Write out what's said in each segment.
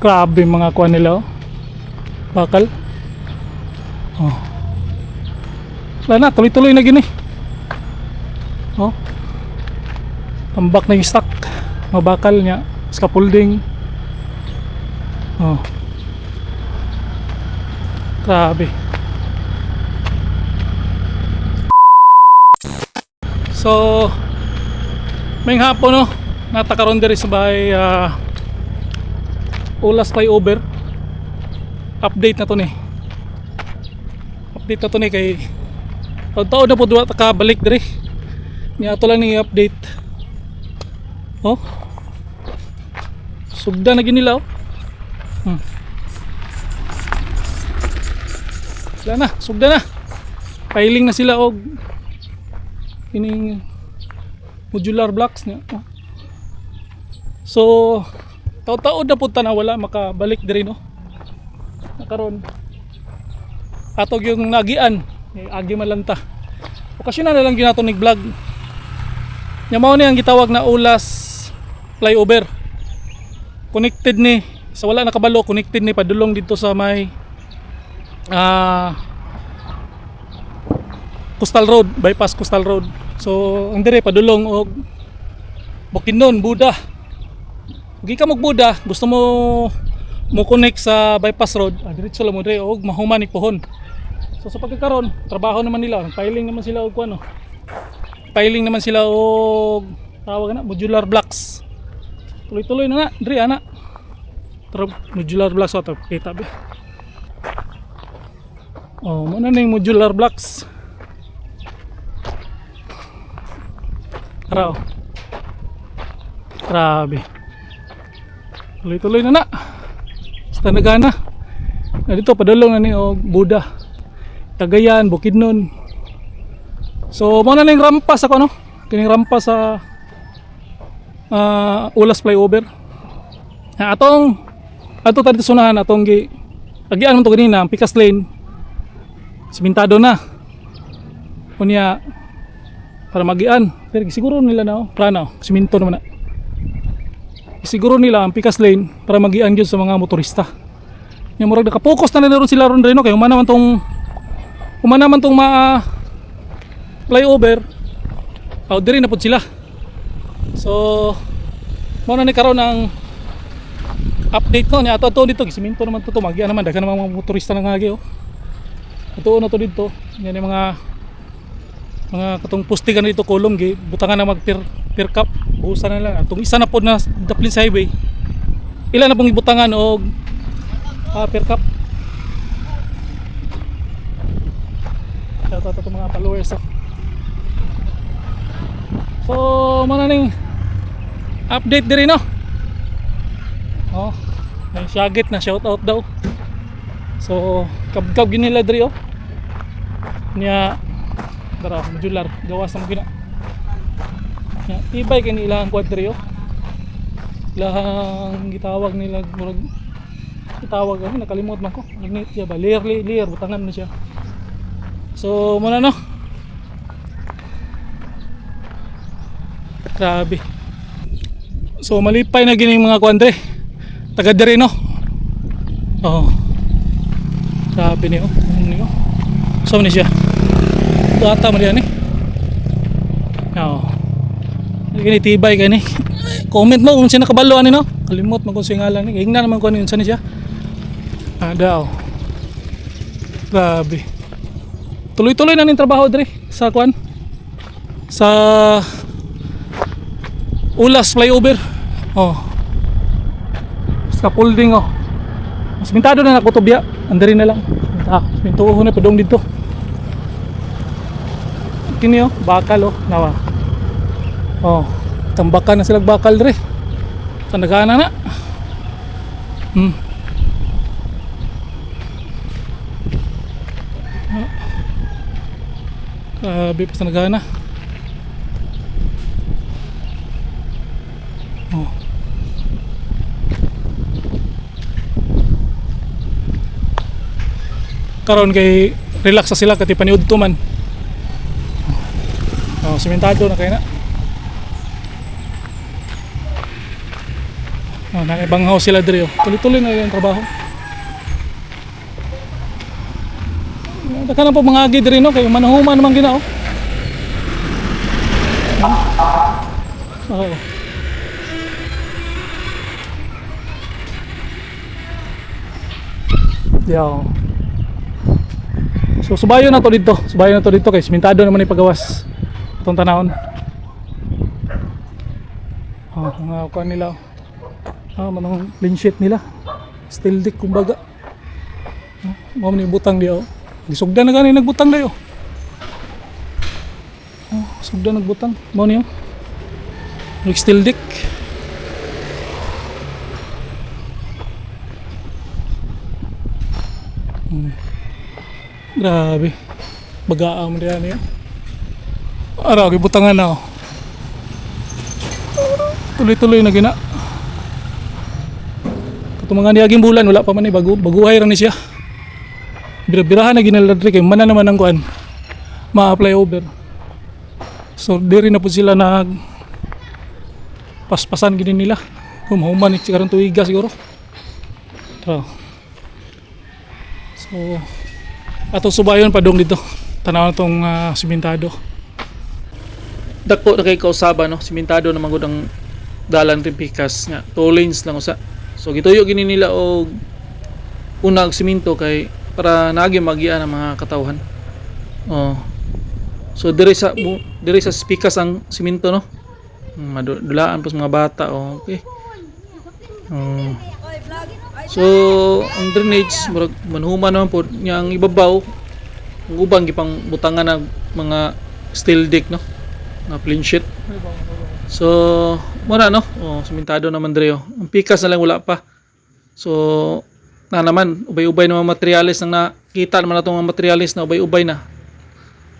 Grabe mga kuha nila, oh. Bakal. Oh. Wala na, tuloy-tuloy na gini. Oh. Tambak na yung stock. Mga bakal niya. Scaffolding. Oh. Grabe. So, may hapon, no? Natakaroon diri sa bahay Ulas flyover. Update na to ni. Update na to ni kay taon na po duwa balik diri. Niya to lang ni update. Oh. Sugda na ginilaw. Sila na, sugda na. Piling na sila og ining modular blocks niya. Oh. So, taon-taon na punta na wala makabalik diri, no. Nakaroon. Atog yung nagian, agi malanta. Okasyonal na lang ginato nig vlog. Nya mao ni ang gitawag na Ulas flyover. Connected ni sa wala nakabalo, connected ni padulong dito sa may Coastal Road, bypass Coastal Road. So, ang dire padulong og Bukidnon, Buda. Huwag ka magbuda, gusto mo connect sa bypass road, diretso lang mo dire og mahuman ni pohon. So sa pagkakaroon, trabaho naman nila, piling naman sila og kuno. Piling naman sila og tawag na modular blocks. Tuloy-tuloy na dire ana. Modular blocks ato kita be. Oh, mo na ning modular blocks. Araw. Grabe. Tuloy-tuloy na. Basta nagana. Dito padulong na ni og Buda. Cagayan, Bukidnon. So mo na ning rampa sa kuno. Kining rampa sa Ulas flyover. Atong tadi sunahan atong agian mo to ganina ang pikas lane. Simentado na. Kunya para magian. Pero siguro nila na plano, siminto naman na. Siguro nila ang pikas lane para magian gyud sa mga motorista. Nya murag naka-focus na ron sila ron dino kay humana man tong flyover. Aw diri na pud sila. So mo na ni karon ang update ko niya ato dito siminto naman to magian naman daghan naman mga motorista nang agi, oh. Ato na to dito. Yan yung mga katong pustigan dito kolong butangan na mag per cup. Buhusan na lang. Itong isa na po na Daplins Highway. Ilan na pong ibutangan o per cup. Ito itong mga followers. So, mananing update din rin, no? Oh, may syagit na shoutout daw. So, kabkab ginila diri, oh. Niya, tara, modular. Gawas na mo gina. Ya, tibay kay ilang quadrio. Ilang gitawag nila murag gitawag ano nakalimot man ko. Nagnet siya ba layer butangan na siya. So muna no. Grabe. So malipay na gining mga kwadre. Taga diri no. Oh. Grabe niyo. Niyo. So ni siya. Data mo diyan eh. Oh. Gini tibay gani. Comment mo kung sino kabalo ani no. Kalimot man kung singalan ni. Ingna naman ko ani unsa ni siya. Daw. Grabe. Tuloy-tuloy na ning trabaho diri sa kwan. Sa Ulas flyover. Oh. Scaffolding, oh. Simentado na nakutubya. Andiri na lang. Simentuho na padong dito. Kini, oh, bakal, oh. Nawa. Oh, tambakan na sila bakal dre. Tandagana na. Grabe pa tandagana. Oh. Karon kay relax sa sila kati paniud to man. Oh, simentado na kay na. Nakibanghaw sila diri. Tuloy-tuloy na yung trabaho. Daka na po mga agi diri no, kay manahuman naman gina. Oo. Yo. So subayo na to dito. Subayo na to dito kay simentado naman ipagawas. Itong tanahon. Mga kuan nila. Manong clean sheet nila. Steel deck kumbaga. Mo ni butang diyo. Gisugdan na gani nagbutang dayo. Sugdan nagbutang. Mo niyo. Steel deck. Grabe. Bagaam diyan niya. Araw gibutangan na. Tuloy-tuloy na gina. Katong mga niaging bulan wala pa man baguhay ra ni siya. Bira-birahan na ginaladri kay mana naman ang kuan. Ma-apply over. So diri na po sila nag paspasan gini nila. Humahuman ni karon tuiga siguro. So ato subayon pa dong dito. Tanaw na tong simentado. Dako na kay kausaba no, simentado na magud ang dalan Pikas nga. 2 lanes lang usa. So gituyo gini nila og unag simento kay para naagi magian ang mga katawhan. So diri sa Pikas ang simento no. Madulaan pa sa mga bata okay. So ang drainage murag manhuman naman po nya ang ibabaw ang ubang gipang butangan ng mga steel deck no na clean sheet. So mura no simentado naman diri ang Pikas na lang wala pa. So na naman ubay-ubay na mga materyales nang nakita naman natong mga materyales na ubay-ubay na.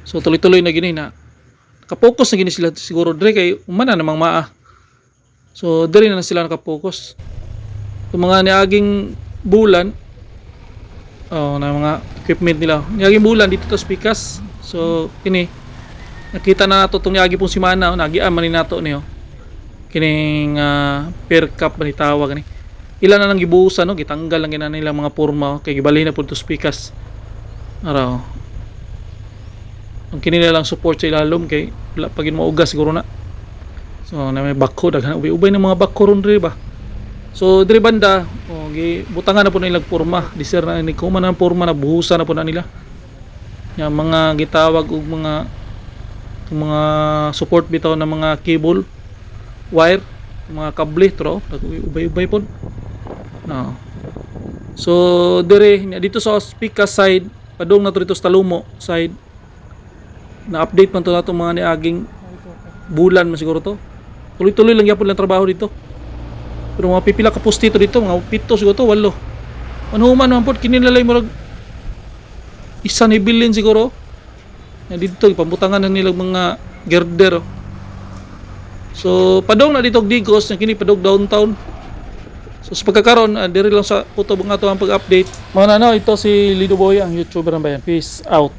So tuloy-tuloy na gini na naka-focus na gini sila siguro diri kay umana namang maa. So diri na sila naka-focus. Yung mga niaging bulan na mga equipment nila niaging bulan dito to sa Pikas. So kini nakita na nato itong niagi pong simana nagian man ni nato niyo kining per cup man itawag ni ilan na lang gibuhusan no gitanggal lang gina nila mga porma kay gibalhin na pud to sa Pikas araw ang kini lang support sa ilalom kay wala pa gid maugas siguro na. So na may bakho daghan ubay na mga bakho ron diri ba. So diri banda gibutangan na po nila porma diser na ni kuman ang porma na buhusan na po na nila yang mga gitawag og mga support bitaw ng mga cable wire mga kable tro ubay-ubay po no. So diri dito sa Pikas side padung na to dito sa Talumo side na update man to nato mga niaging bulan man siguro to tuloy-tuloy lang gyapon lang trabaho dito. Pero mga pipila ka poste dito, mga 7 siguro to, 8. Manhuman naman po, kinilalay mo isa ni billion siguro. Dito, ipambutangan na nilang mga girder. So, padong na dito Digos, na kini padong downtown. So, sa pagkakaroon, diri lang sa puto nga ito ang pag-update. Mga ito si Lido Boy, ang YouTuber ng bayan. Peace out.